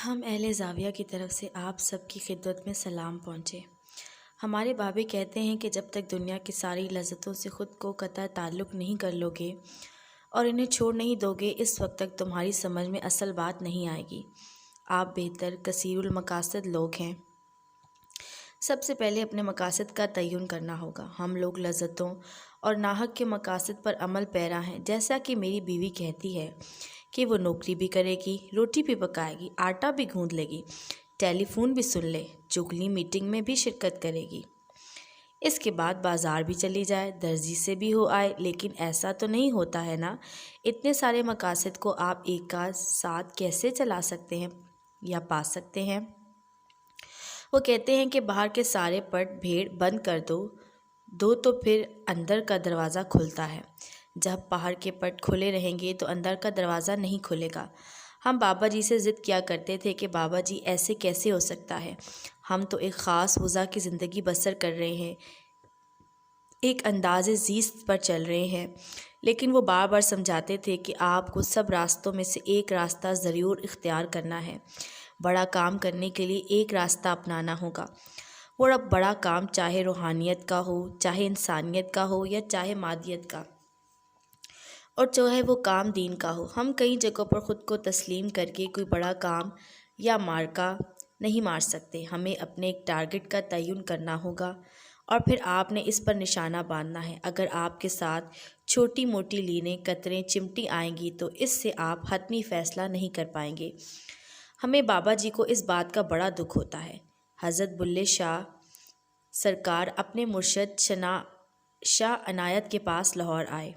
ہم اہل زاویہ کی طرف سے آپ سب کی خدمت میں سلام پہنچے۔ ہمارے بابے کہتے ہیں کہ جب تک دنیا کی ساری لذتوں سے خود کو قطع تعلق نہیں کر لو گے اور انہیں چھوڑ نہیں دو گے، اس وقت تک تمہاری سمجھ میں اصل بات نہیں آئے گی۔ آپ بہتر کثیر المقاصد لوگ ہیں۔ سب سے پہلے اپنے مقاصد کا تعین کرنا ہوگا۔ ہم لوگ لذتوں اور ناحق کے مقاصد پر عمل پیرا ہیں، جیسا کہ میری بیوی کہتی ہے کہ وہ نوکری بھی کرے گی، روٹی بھی پکائے گی، آٹا بھی گوندھ لے گی، ٹیلی فون بھی سن لے، چگلی میٹنگ میں بھی شرکت کرے گی، اس کے بعد بازار بھی چلی جائے، درزی سے بھی ہو آئے۔ لیکن ایسا تو نہیں ہوتا ہے نا؟ اتنے سارے مقاصد کو آپ ایک کا ساتھ کیسے چلا سکتے ہیں یا پا سکتے ہیں؟ وہ کہتے ہیں کہ باہر کے سارے پٹ بھیڑ بند کر دو تو پھر اندر کا دروازہ کھلتا ہے۔ جب باہر کے پٹ کھلے رہیں گے تو اندر کا دروازہ نہیں کھلے گا۔ ہم بابا جی سے ضد کیا کرتے تھے کہ بابا جی ایسے کیسے ہو سکتا ہے؟ ہم تو ایک خاص وضع کی زندگی بسر کر رہے ہیں، ایک انداز زیست پر چل رہے ہیں۔ لیکن وہ بار بار سمجھاتے تھے کہ آپ کو سب راستوں میں سے ایک راستہ ضرور اختیار کرنا ہے۔ بڑا کام کرنے کے لیے ایک راستہ اپنانا ہوگا۔ وہ بڑا کام چاہے روحانیت کا ہو، چاہے انسانیت کا ہو یا چاہے مادیت کا، اور چاہے وہ کام دین کا ہو۔ ہم کئی جگہوں پر خود کو تسلیم کر کے کوئی بڑا کام یا مارکا نہیں مار سکتے۔ ہمیں اپنے ایک ٹارگٹ کا تعین کرنا ہوگا اور پھر آپ نے اس پر نشانہ باندھنا ہے۔ اگر آپ کے ساتھ چھوٹی موٹی لینیں، قطریں، چمٹی آئیں گی تو اس سے آپ حتمی فیصلہ نہیں کر پائیں گے۔ ہمیں بابا جی کو اس بات کا بڑا دکھ ہوتا ہے۔ حضرت بلے شاہ سرکار اپنے مرشد شاہ عنایت کے پاس لاہور آئے۔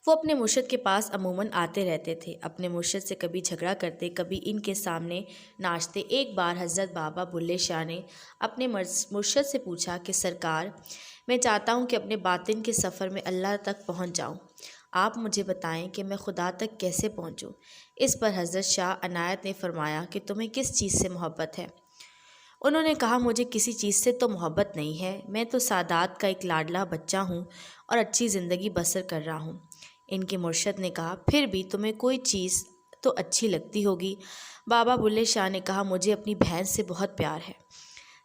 وہ اپنے مرشد کے پاس عموماً آتے رہتے تھے، اپنے مرشد سے کبھی جھگڑا کرتے، کبھی ان کے سامنے ناچتے۔ ایک بار حضرت بابا بلے شاہ نے اپنے مرشد سے پوچھا کہ سرکار، میں چاہتا ہوں کہ اپنے باطن کے سفر میں اللہ تک پہنچ جاؤں، آپ مجھے بتائیں کہ میں خدا تک کیسے پہنچوں؟ اس پر حضرت شاہ عنایت نے فرمایا کہ تمہیں کس چیز سے محبت ہے؟ انہوں نے کہا، مجھے کسی چیز سے تو محبت نہیں ہے، میں تو سادات کا ایک لاڈلا بچہ ہوں اور اچھی زندگی بسر کر رہا ہوں۔ ان کے مرشد نے کہا، پھر بھی تمہیں کوئی چیز تو اچھی لگتی ہوگی؟ بابا بلے شاہ نے کہا، مجھے اپنی بہن سے بہت پیار ہے۔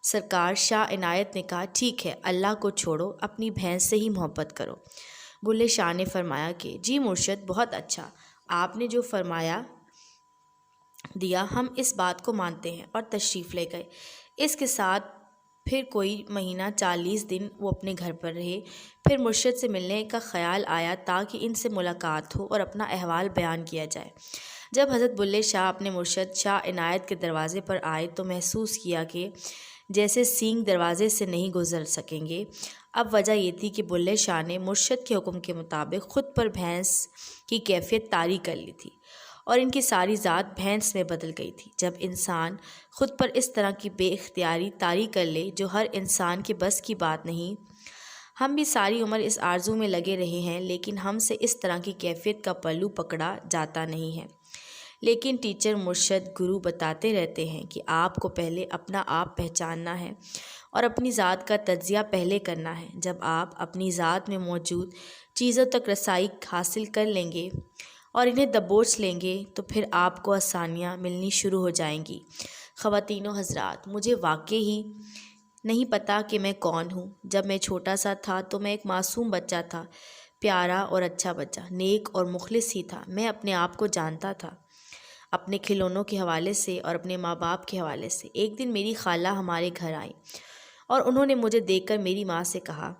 سرکار شاہ عنایت نے کہا، ٹھیک ہے، اللہ کو چھوڑو، اپنی بہن سے ہی محبت کرو۔ بلے شاہ نے فرمایا کہ جی مرشد، بہت اچھا، آپ نے جو فرمایا دیا، ہم اس بات کو مانتے ہیں، اور تشریف لے گئے۔ اس کے ساتھ پھر کوئی مہینہ 40 دن وہ اپنے گھر پر رہے۔ پھر مرشد سے ملنے کا خیال آیا تاکہ ان سے ملاقات ہو اور اپنا احوال بیان کیا جائے۔ جب حضرت بلے شاہ اپنے مرشد شاہ عنایت کے دروازے پر آئے تو محسوس کیا کہ جیسے سینگ دروازے سے نہیں گزر سکیں گے۔ اب وجہ یہ تھی کہ بلے شاہ نے مرشد کے حکم کے مطابق خود پر بھینس کی کیفیت طاری کر لی تھی اور ان کی ساری ذات بھینس میں بدل گئی تھی۔ جب انسان خود پر اس طرح کی بے اختیاری طاری کر لے جو ہر انسان کے بس کی بات نہیں، ہم بھی ساری عمر اس آرزو میں لگے رہے ہیں، لیکن ہم سے اس طرح کی کیفیت کا پلو پکڑا جاتا نہیں ہے۔ لیکن ٹیچر، مرشد، گرو بتاتے رہتے ہیں کہ آپ کو پہلے اپنا آپ پہچاننا ہے اور اپنی ذات کا تجزیہ پہلے کرنا ہے۔ جب آپ اپنی ذات میں موجود چیزوں تک رسائی حاصل کر لیں گے اور انہیں دبوچ لیں گے تو پھر آپ کو آسانیاں ملنی شروع ہو جائیں گی۔ خواتین و حضرات، مجھے واقعی نہیں پتا کہ میں کون ہوں۔ جب میں چھوٹا سا تھا تو میں ایک معصوم بچہ تھا، پیارا اور اچھا بچہ، نیک اور مخلص ہی تھا۔ میں اپنے آپ کو جانتا تھا، اپنے کھلونوں کے حوالے سے اور اپنے ماں باپ کے حوالے سے۔ ایک دن میری خالہ ہمارے گھر آئیں اور انہوں نے مجھے دیکھ کر میری ماں سے کہا،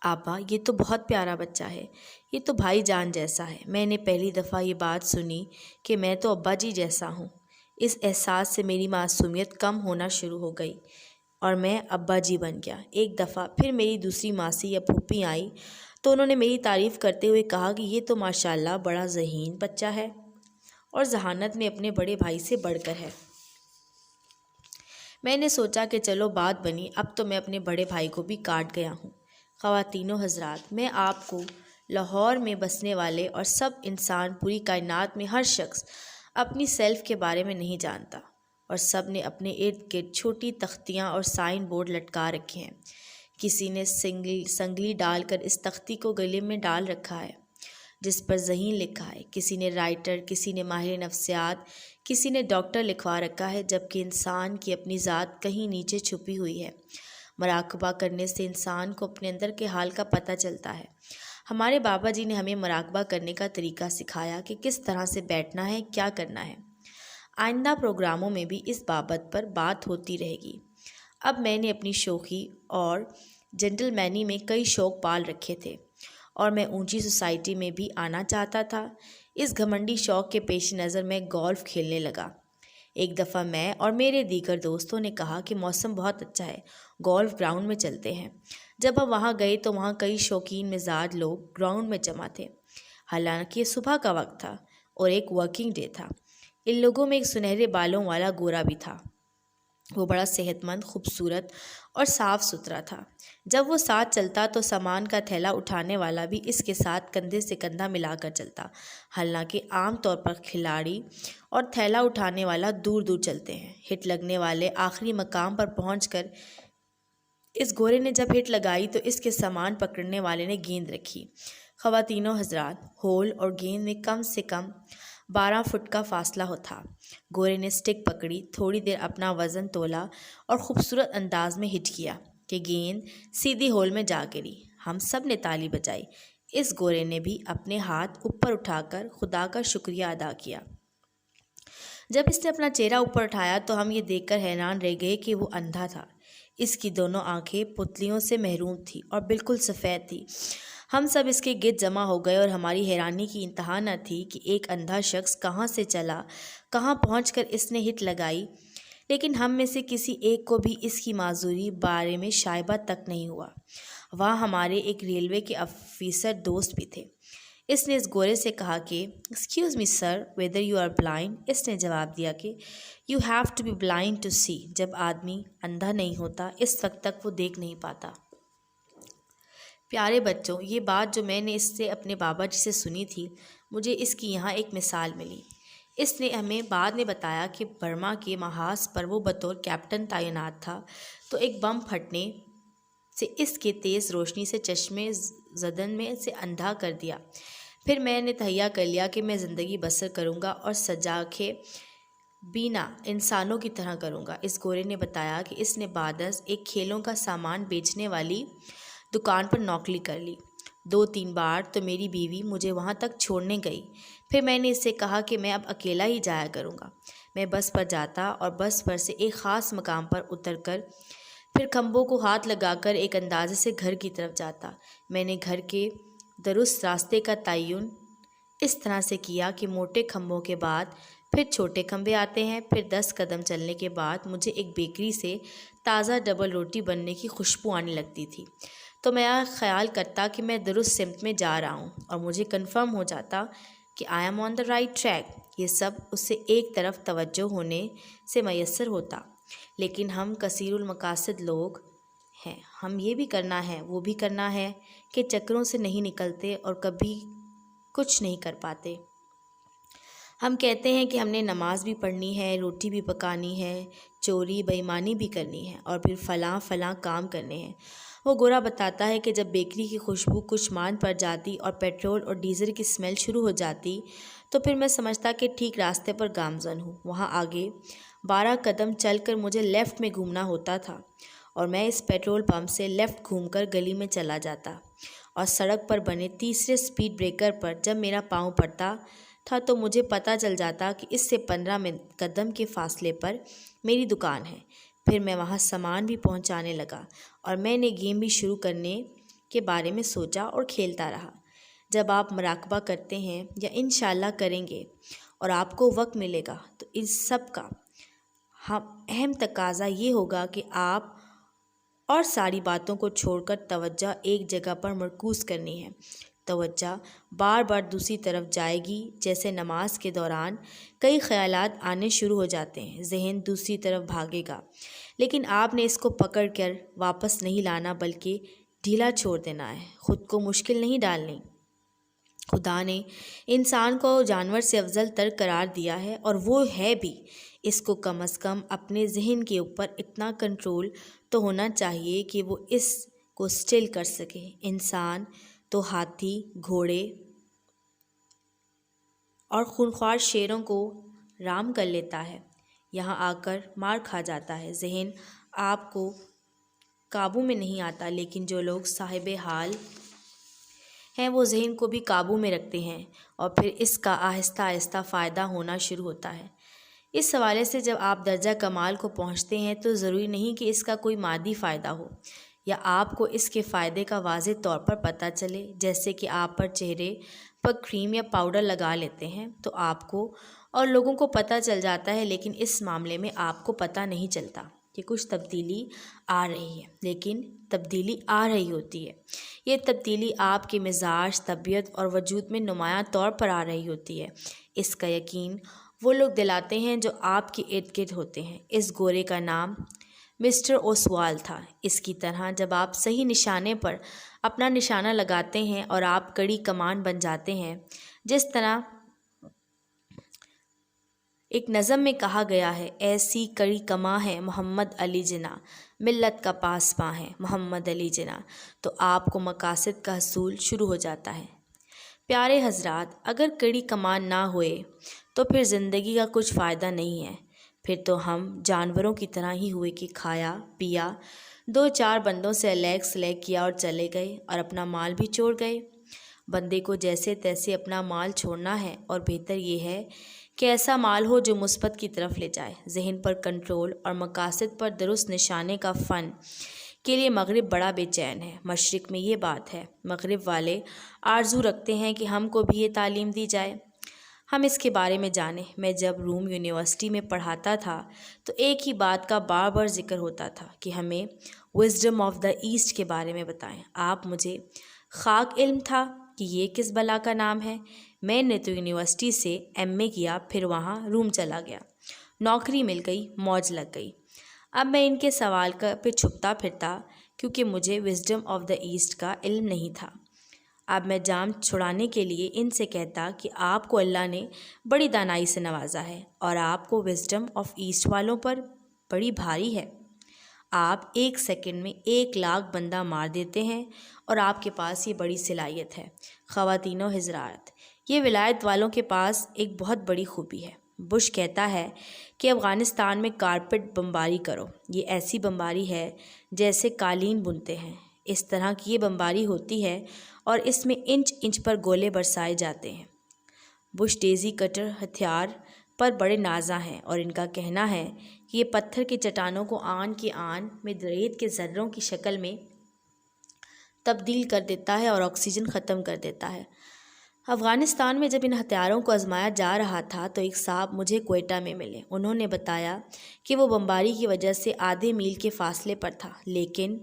آپا، یہ تو بہت پیارا بچہ ہے، یہ تو بھائی جان جیسا ہے۔ میں نے پہلی دفعہ یہ بات سنی کہ میں تو ابا جی جیسا ہوں۔ اس احساس سے میری معصومیت کم ہونا شروع ہو گئی اور میں ابا جی بن گیا۔ ایک دفعہ پھر میری دوسری ماسی یا پھوپھی آئی تو انہوں نے میری تعریف کرتے ہوئے کہا کہ یہ تو ماشاءاللہ بڑا ذہین بچہ ہے اور ذہانت میں اپنے بڑے بھائی سے بڑھ کر ہے۔ میں نے سوچا کہ چلو بات بنی، اب تو میں اپنے بڑے بھائی کو بھی کاٹ گیا ہوں۔ خواتین و حضرات، میں آپ کو لاہور میں بسنے والے اور سب انسان، پوری کائنات میں ہر شخص اپنی سیلف کے بارے میں نہیں جانتا، اور سب نے اپنے ارد گرد چھوٹی تختیاں اور سائن بورڈ لٹکا رکھے ہیں۔ کسی نے سنگلی ڈال کر اس تختی کو گلے میں ڈال رکھا ہے، جس پر ذہین لکھا ہے، کسی نے رائٹر، کسی نے ماہر نفسیات، کسی نے ڈاکٹر لکھوا رکھا ہے، جبکہ انسان کی اپنی ذات کہیں نیچے چھپی ہوئی ہے۔ مراقبہ کرنے سے انسان کو اپنے اندر کے حال کا پتہ چلتا ہے۔ ہمارے بابا جی نے ہمیں مراقبہ کرنے کا طریقہ سکھایا کہ کس طرح سے بیٹھنا ہے، کیا کرنا ہے۔ آئندہ پروگراموں میں بھی اس بابت پر بات ہوتی رہے گی۔ اب میں نے اپنی شوخی اور جنٹل مینی میں کئی شوق پال رکھے تھے اور میں اونچی سوسائٹی میں بھی آنا چاہتا تھا۔ اس گھمنڈی شوق کے پیش نظر میں گولف کھیلنے لگا۔ ایک دفعہ میں اور میرے دیگر دوستوں نے کہا کہ موسم بہت اچھا ہے، گولف گراؤنڈ میں چلتے ہیں۔ جب ہم وہاں گئے تو وہاں کئی شوقین مزاج لوگ گراؤنڈ میں جمع تھے، حالانکہ یہ صبح کا وقت تھا اور ایک ورکنگ ڈے تھا۔ ان لوگوں میں ایک سنہرے بالوں والا گورا بھی تھا۔ وہ بڑا صحت مند، خوبصورت اور صاف ستھرا تھا۔ جب وہ ساتھ چلتا تو سامان کا تھیلا اٹھانے والا بھی اس کے ساتھ کندھے سے کندھا ملا کر چلتا، حالانکہ عام طور پر کھلاڑی اور تھیلا اٹھانے والا دور دور چلتے ہیں۔ ہٹ لگنے والے آخری مقام پر پہنچ کر اس گورے نے جب ہٹ لگائی تو اس کے سامان پکڑنے والے نے گیند رکھی۔ خواتین و حضرات، ہول اور گیند میں کم سے کم 12 فٹ کا فاصلہ تھا۔ گورے نے سٹک پکڑی، تھوڑی دیر اپنا وزن تولا اور خوبصورت انداز میں ہٹ کیا کہ گیند سیدھی ہول میں جا گری۔ ہم سب نے تالی بجائی۔ اس گورے نے بھی اپنے ہاتھ اوپر اٹھا کر خدا کا شکریہ ادا کیا۔ جب اس نے اپنا چہرہ اوپر اٹھایا تو ہم یہ دیکھ کر حیران رہ گئے کہ وہ اندھا تھا۔ اس کی دونوں آنکھیں پتلیوں سے محروم تھیں اور بالکل سفید تھیں۔ ہم سب اس کے گرد جمع ہو گئے اور ہماری حیرانی کی انتہا نہ تھی کہ ایک اندھا شخص کہاں سے چلا، کہاں پہنچ کر اس نے ہٹ لگائی، لیکن ہم میں سے کسی ایک کو بھی اس کی معذوری بارے میں شائبہ تک نہیں ہوا۔ وہاں ہمارے ایک ریلوے کے افیسر دوست بھی تھے۔ اس نے اس گورے سے کہا کہ excuse me sir, whether you are blind? اس نے جواب دیا کہ you have to be blind to see. جب آدمی اندھا نہیں ہوتا اس وقت تک وہ دیکھ نہیں پاتا۔ پیارے بچوں، یہ بات جو میں نے اس سے اپنے بابا جی سے سنی تھی، مجھے اس کی یہاں ایک مثال ملی۔ اس نے ہمیں بعد میں بتایا کہ برما کے محاذ پر وہ بطور کیپٹن تعینات تھا تو ایک بم پھٹنے سے اس کے تیز روشنی سے چشمے زدن میں سے اندھا کر دیا۔ پھر میں نے تہیہ کر لیا کہ میں زندگی بسر کروں گا اور سجاکھے بینا انسانوں کی طرح کروں گا۔ اس گورے نے بتایا کہ اس نے بعداً ایک کھیلوں کا سامان بیچنے والی دکان پر نوکری کر لی۔ 2-3 بار تو میری بیوی مجھے وہاں تک چھوڑنے گئی۔ پھر میں نے اس سے کہا کہ میں اب اکیلا ہی جایا کروں گا۔ میں بس پر جاتا اور بس پر سے ایک خاص مقام پر اتر کر پھر کھمبوں کو ہاتھ لگا کر ایک اندازے سے گھر کی طرف جاتا۔ میں نے گھر کے درست راستے کا تعین اس طرح سے کیا کہ موٹے کھمبوں کے بعد پھر چھوٹے کھمبے آتے ہیں۔ پھر 10 قدم چلنے کے بعد مجھے ایک بیکری سے تازہ ڈبل روٹی بننے کی خوشبو آنے لگتی تھی، تو میں خیال کرتا کہ میں درست سمت میں جا رہا ہوں اور مجھے کنفرم ہو جاتا کہ I am on the right track. یہ سب اس سے ایک طرف توجہ ہونے سے میسر ہوتا، لیکن ہم کثیر المقاصد لوگ ہیں، ہم یہ بھی کرنا ہے، وہ بھی کرنا ہے کہ چکروں سے نہیں نکلتے اور کبھی کچھ نہیں کر پاتے۔ ہم کہتے ہیں کہ ہم نے نماز بھی پڑھنی ہے، روٹی بھی پکانی ہے، چوری بے ایمانی بھی کرنی ہے اور پھر فلاں فلاں کام کرنے ہیں۔ وہ گورا بتاتا ہے کہ جب بیکری کی خوشبو کچھ مان پڑ جاتی اور پیٹرول اور ڈیزل کی اسمیل شروع ہو جاتی تو پھر میں سمجھتا کہ ٹھیک راستے پر گامزن ہوں۔ وہاں آگے 12 قدم چل کر مجھے لیفٹ میں گھومنا ہوتا تھا اور میں اس پیٹرول پمپ سے لیفٹ گھوم کر گلی میں چلا جاتا اور سڑک پر بنے تیسرے سپیڈ بریکر پر جب میرا پاؤں پڑتا تھا تو مجھے پتہ چل جاتا کہ اس سے 15 قدم کے فاصلے پر میری دکان ہے۔ پھر میں وہاں سامان بھی پہنچانے لگا اور میں نے گیم بھی شروع کرنے کے بارے میں سوچا اور کھیلتا رہا۔ جب آپ مراقبہ کرتے ہیں یا انشاءاللہ کریں گے اور آپ کو وقت ملے گا تو اس سب کا اہم تقاضا یہ ہوگا کہ آپ اور ساری باتوں کو چھوڑ کر توجہ ایک جگہ پر مرکوز کرنی ہے۔ توجہ بار بار دوسری طرف جائے گی، جیسے نماز کے دوران کئی خیالات آنے شروع ہو جاتے ہیں، ذہن دوسری طرف بھاگے گا، لیکن آپ نے اس کو پکڑ کر واپس نہیں لانا بلکہ ڈھیلا چھوڑ دینا ہے، خود کو مشکل نہیں ڈالنی۔ خدا نے انسان کو جانور سے افضل تر قرار دیا ہے اور وہ ہے بھی۔ اس کو کم از کم اپنے ذہن کے اوپر اتنا کنٹرول تو ہونا چاہیے کہ وہ اس کو سٹل کر سکے۔ انسان تو ہاتھی، گھوڑے اور خونخوار شیروں کو رام کر لیتا ہے، یہاں آ کر مار کھا جاتا ہے۔ ذہن آپ کو قابو میں نہیں آتا، لیکن جو لوگ صاحب حال ہیں وہ ذہن کو بھی قابو میں رکھتے ہیں، اور پھر اس کا آہستہ آہستہ فائدہ ہونا شروع ہوتا ہے۔ اس حوالے سے جب آپ درجہ کمال کو پہنچتے ہیں تو ضروری نہیں کہ اس کا کوئی مادی فائدہ ہو یا آپ کو اس کے فائدے کا واضح طور پر پتہ چلے۔ جیسے کہ آپ پر چہرے پر کریم یا پاؤڈر لگا لیتے ہیں تو آپ کو اور لوگوں کو پتہ چل جاتا ہے، لیکن اس معاملے میں آپ کو پتہ نہیں چلتا کہ کچھ تبدیلی آ رہی ہے، لیکن تبدیلی آ رہی ہوتی ہے۔ یہ تبدیلی آپ کے مزاج، طبیعت اور وجود میں نمایاں طور پر آ رہی ہوتی ہے۔ اس کا یقین وہ لوگ دلاتے ہیں جو آپ کے ارد گرد ہوتے ہیں۔ اس گورے کا نام مسٹر اوسوال تھا۔ اس کی طرح جب آپ صحیح نشانے پر اپنا نشانہ لگاتے ہیں اور آپ کڑی کمان بن جاتے ہیں، جس طرح ایک نظم میں کہا گیا ہے، ایسی کڑی کماں ہے محمد علی جناح، ملت کا پاسباں ہے محمد علی جناح، تو آپ کو مقاصد کا حصول شروع ہو جاتا ہے۔ پیارے حضرات، اگر کڑی کمان نہ ہوئے تو پھر زندگی کا کچھ فائدہ نہیں ہے۔ پھر تو ہم جانوروں کی طرح ہی ہوئے کہ کھایا پیا، دو چار بندوں سے الیگ سلیگ کیا اور چلے گئے اور اپنا مال بھی چھوڑ گئے۔ بندے کو جیسے تیسے اپنا مال چھوڑنا ہے، اور بہتر یہ ہے کہ ایسا مال ہو جو مثبت کی طرف لے جائے۔ ذہن پر کنٹرول اور مقاصد پر درست نشانے کا فن کے لیے مغرب بڑا بے چین ہے۔ مشرق میں یہ بات ہے، مغرب والے آرزو رکھتے ہیں کہ ہم کو بھی یہ تعلیم دی جائے، ہم اس کے بارے میں جانیں۔ میں جب روم یونیورسٹی میں پڑھاتا تھا تو ایک ہی بات کا بار بار ذکر ہوتا تھا کہ ہمیں وزڈم آف دا ایسٹ کے بارے میں بتائیں۔ آپ مجھے خاک علم تھا کہ یہ کس بلا کا نام ہے۔ میں نے تو یونیورسٹی سے ایم اے کیا، پھر وہاں روم چلا گیا، نوکری مل گئی، موج لگ گئی۔ اب میں ان کے سوال پہ چھپتا پھرتا کیونکہ مجھے وزڈم آف دا ایسٹ کا علم نہیں تھا۔ اب میں جام چھڑانے کے لیے ان سے کہتا کہ آپ کو اللہ نے بڑی دانائی سے نوازا ہے اور آپ کو وزڈم آف ایسٹ والوں پر بڑی بھاری ہے۔ آپ 1 سیکنڈ میں 1,00,000 بندہ مار دیتے ہیں اور آپ کے پاس یہ بڑی صلاحیت ہے۔ خواتین و حضرات، یہ ولایت والوں کے پاس ایک بہت بڑی خوبی ہے۔ بش کہتا ہے کہ افغانستان میں کارپیٹ بمباری کرو۔ یہ ایسی بمباری ہے جیسے قالین بنتے ہیں، اس طرح کی یہ بمباری ہوتی ہے اور اس میں انچ انچ پر گولے برسائے جاتے ہیں۔ بش ڈیزی کٹر ہتھیار پر بڑے نازاں ہیں اور ان کا کہنا ہے کہ یہ پتھر کی چٹانوں کو آن کی آن میں ریت کے ذروں کی شکل میں تبدیل کر دیتا ہے اور آکسیجن ختم کر دیتا ہے۔ افغانستان میں جب ان ہتھیاروں کو آزمایا جا رہا تھا تو ایک صاحب مجھے کوئٹہ میں ملے۔ انہوں نے بتایا کہ وہ بمباری کی وجہ سے آدھے میل کے فاصلے پر تھا، لیکن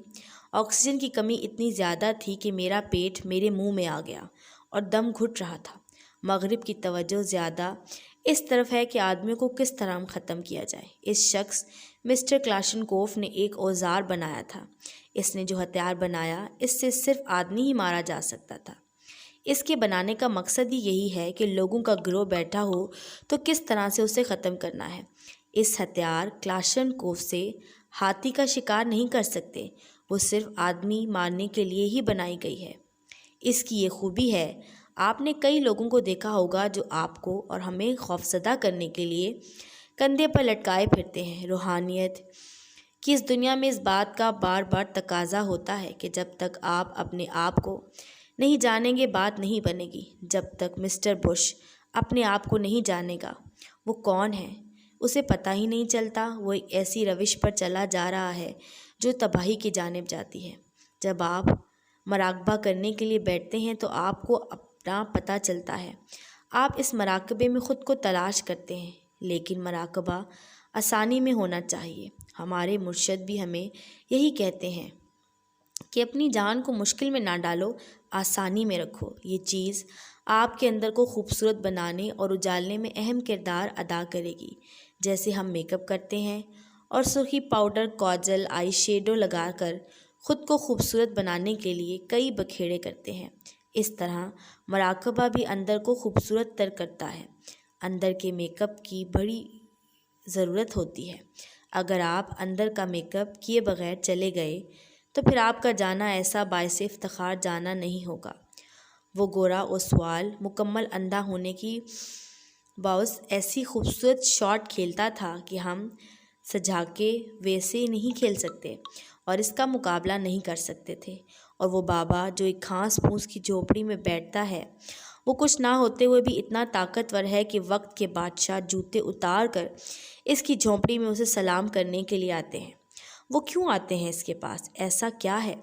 آکسیجن کی کمی اتنی زیادہ تھی کہ میرا پیٹ میرے منہ میں آ گیا اور دم گھٹ رہا تھا۔ مغرب کی توجہ زیادہ اس طرف ہے کہ آدمیوں کو کس طرح ختم کیا جائے۔ اس شخص مسٹر کلاشنکوف نے ایک اوزار بنایا تھا۔ اس نے جو ہتھیار بنایا اس سے صرف آدمی ہی مارا جا سکتا تھا۔ اس کے بنانے کا مقصد ہی یہی ہے کہ لوگوں کا گروہ بیٹھا ہو تو کس طرح سے اسے ختم کرنا ہے۔ اس ہتھیار کلاشنکوف سے ہاتھی کا شکار نہیں کر سکتے، وہ صرف آدمی مارنے کے لیے ہی بنائی گئی ہے۔ اس کی یہ خوبی ہے، آپ نے کئی لوگوں کو دیکھا ہوگا جو آپ کو اور ہمیں خوفزدہ کرنے کے لیے کندھے پر لٹکائے پھرتے ہیں۔ روحانیت کی اس دنیا میں اس بات کا بار بار تقاضا ہوتا ہے کہ جب تک آپ اپنے آپ کو نہیں جانیں گے بات نہیں بنے گی۔ جب تک مسٹر بش اپنے آپ کو نہیں جانے گا وہ کون ہے اسے پتہ ہی نہیں چلتا، وہ ایک ایسی روش پر چلا جا رہا ہے جو تباہی کی جانب جاتی ہے۔ جب آپ مراقبہ کرنے کے لیے بیٹھتے ہیں تو آپ کو اپنا پتہ چلتا ہے، آپ اس مراقبے میں خود کو تلاش کرتے ہیں، لیکن مراقبہ آسانی میں ہونا چاہیے۔ ہمارے مرشد بھی ہمیں یہی کہتے ہیں کہ اپنی جان کو مشکل میں نہ ڈالو، آسانی میں رکھو۔ یہ چیز آپ کے اندر کو خوبصورت بنانے اور اجالنے میں اہم کردار ادا کرے گی۔ جیسے ہم میک اپ کرتے ہیں اور سرخی پاؤڈر، کاجل، آئی شیڈو لگا کر خود کو خوبصورت بنانے کے لیے کئی بکھیڑے کرتے ہیں، اس طرح مراقبہ بھی اندر کو خوبصورت تر کرتا ہے۔ اندر کے میک اپ کی بڑی ضرورت ہوتی ہے۔ اگر آپ اندر کا میک اپ کیے بغیر چلے گئے تو پھر آپ کا جانا ایسا باعث افتخار جانا نہیں ہوگا۔ وہ گورا اوسوال مکمل اندھا ہونے کی باؤس ایسی خوبصورت شاٹ کھیلتا تھا کہ ہم سجا کے ویسے نہیں کھیل سکتے اور اس کا مقابلہ نہیں کر سکتے تھے۔ اور وہ بابا جو ایک گھاس پھوس کی جھوپڑی میں بیٹھتا ہے، وہ کچھ نہ ہوتے ہوئے بھی اتنا طاقتور ہے کہ وقت کے بادشاہ جوتے اتار کر اس کی جھونپڑی میں اسے سلام کرنے کے لیے آتے ہیں۔ وہ کیوں آتے ہیں اس کے پاس؟ ایسا کیا ہے